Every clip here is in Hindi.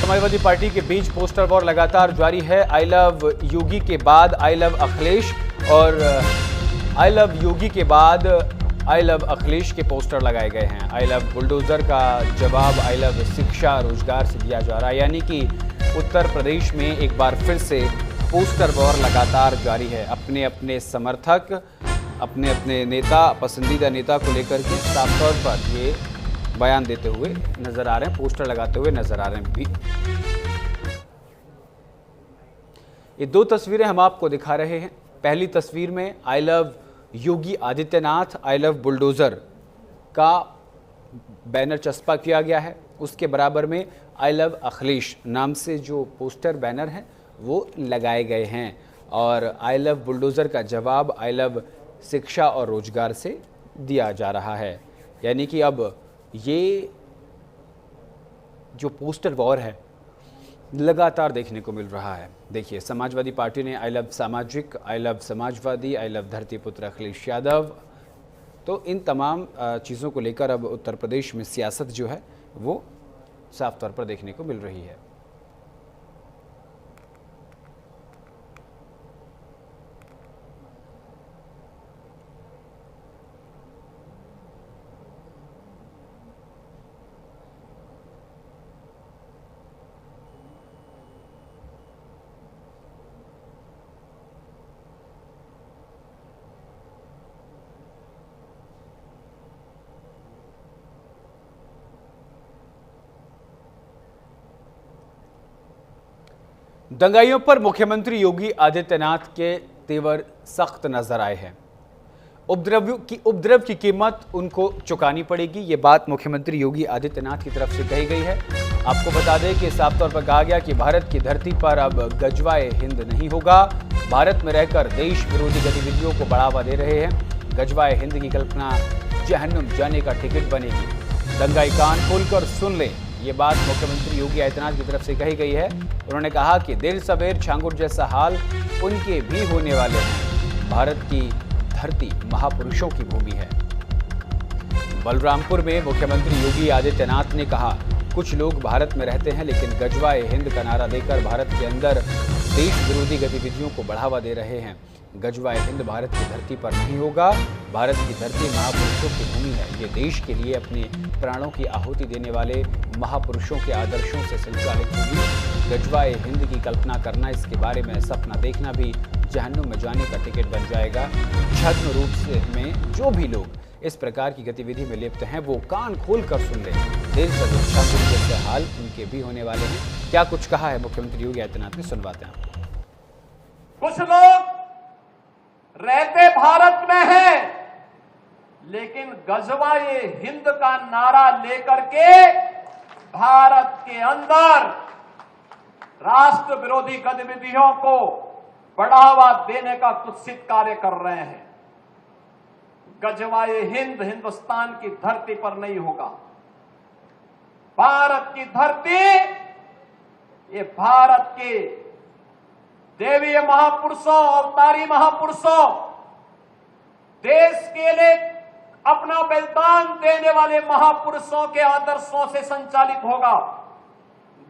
समाजवादी पार्टी के बीच पोस्टर वॉर लगातार जारी है। आई लव योगी के बाद आई लव अखिलेश और आई लव योगी के बाद आई लव अखिलेश के पोस्टर लगाए गए हैं। आई लव बुलडोजर का जवाब आई लव शिक्षा रोजगार से दिया जा रहा है, यानी कि उत्तर प्रदेश में एक बार फिर से पोस्टर वॉर लगातार जारी है। अपने अपने समर्थक अपने अपने नेता, पसंदीदा नेता को लेकर के साफ तौर पर ये बयान देते हुए नजर आ रहे हैं, पोस्टर लगाते हुए नजर आ रहे हैं भी। ये दो तस्वीरें हम आपको दिखा रहे हैं। पहली तस्वीर में I love Yogi Adityanath, I love bulldozer का बैनर चस्पा किया गया है। उसके बराबर में आई लव अखिलेश नाम से जो पोस्टर बैनर हैं वो लगाए गए हैं और आई लव बुलडोजर का जवाब आई लव शिक्षा और रोजगार से दिया जा रहा है। यानी कि अब ये जो पोस्टर वॉर है लगातार देखने को मिल रहा है। देखिए, समाजवादी पार्टी ने आई लव सामाजिक, I love Samajwadi, I love धरतीपुत्र अखिलेश यादव, तो इन तमाम चीज़ों को लेकर अब उत्तर प्रदेश में सियासत जो है वो साफ तौर पर देखने को मिल रही है। दंगाइयों पर मुख्यमंत्री योगी आदित्यनाथ के तेवर सख्त नजर आए हैं। उपद्रव की कीमत उनको चुकानी पड़ेगी, ये बात मुख्यमंत्री योगी आदित्यनाथ की तरफ से कही गई है। आपको बता दें कि साफ तौर पर कहा गया कि भारत की धरती पर अब गजवाए हिंद नहीं होगा। भारत में रहकर देश विरोधी गतिविधियों को बढ़ावा दे रहे हैं। गजवाए हिंद की कल्पना जहन्नुम जाने का टिकट बनेगी। दंगाई कान खोलकर सुन लें, ये बात मुख्यमंत्री योगी आदित्यनाथ की तरफ से कही गई है। उन्होंने कहा कि देर सवेर छांगुर जैसा हाल उनके भी होने वाले हैं। भारत की धरती महापुरुषों की भूमि है। बलरामपुर में मुख्यमंत्री योगी आदित्यनाथ ने कहा, कुछ लोग भारत में रहते हैं लेकिन गजवाए हिंद का नारा देकर भारत के अंदर देश विरोधी गतिविधियों को बढ़ावा दे रहे हैं। गजवाए हिंद भारत की धरती पर नहीं होगा। भारत की धरती महापुरुषों की भूमि है। ये देश के लिए अपने प्राणों की आहुति देने वाले महापुरुषों के आदर्शों से संचालित होगी। गजवाए हिंद की कल्पना करना, इसके बारे में सपना देखना भी जहन्नुम में जाने का टिकट बन जाएगा। छद्म रूप से में जो भी लोग इस प्रकार की गतिविधि में लिप्त हैं वो कान खोल कर सुन लें। देश छांगुर जैसे हाल उनके भी होने वाले हैं। क्या कुछ कहा है मुख्यमंत्री योगी आदित्यनाथ ने, सुनवाते हैं। कुछ लोग रहते भारत में हैं लेकिन गजवाए हिंद का नारा लेकर के भारत के अंदर राष्ट्र विरोधी गतिविधियों को बढ़ावा देने का कुत्सित कार्य कर रहे हैं। गजवाए हिंद हिंदुस्तान की धरती पर नहीं होगा। भारत की धरती, ये भारत के देवीय महापुरुषों, अवतारी महापुरुषों, देश के लिए अपना बलिदान देने वाले महापुरुषों के आदर्शों से संचालित होगा।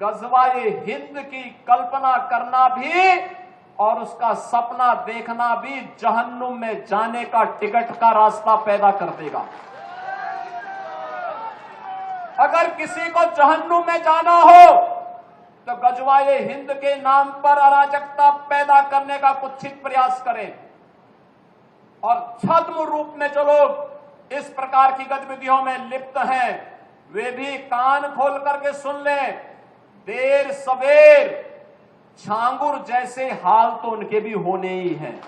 गजवाए हिंद की कल्पना करना भी और उसका सपना देखना भी जहन्नुम में जाने का टिकट का रास्ता पैदा कर देगा। अगर किसी को जहन्नुम में जाना हो तो गजवाए हिंद के नाम पर अराजकता पैदा करने का कुत्सित प्रयास करें और छद्म रूप में जो लोग इस प्रकार की गतिविधियों में लिप्त हैं वे भी कान खोल करके सुन लें। देर सवेर छांगुर जैसे हाल तो उनके भी होने ही हैं।